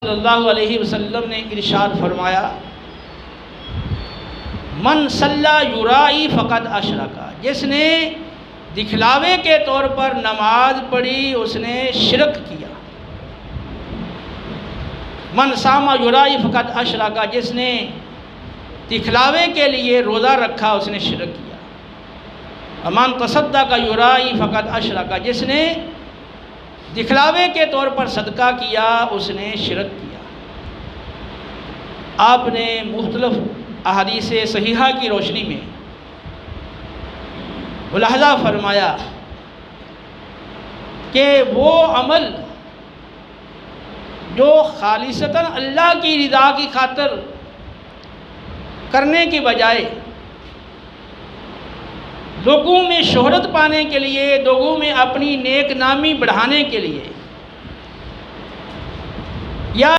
صلی اللہ علیہ وسلم نے ارشاد فرمایا من صلی یرائی فقد اشرک، جس نے دکھلاوے کے طور پر نماز پڑھی اس نے شرک کیا۔ من صام یرائی فقد اشرک، جس نے دکھلاوے کے لیے روزہ رکھا اس نے شرک کیا۔ من تصدق یرائی فقد اشرک، جس نے دکھلاوے کے طور پر صدقہ کیا اس نے شرک کیا۔ آپ نے مختلف احادیث صحیحہ کی روشنی میں ملاحظہ فرمایا کہ وہ عمل جو خالصتاً اللہ کی رضا کی خاطر کرنے کی بجائے لوگوں میں شہرت پانے کے لیے، لوگوں میں اپنی نیک نامی بڑھانے کے لیے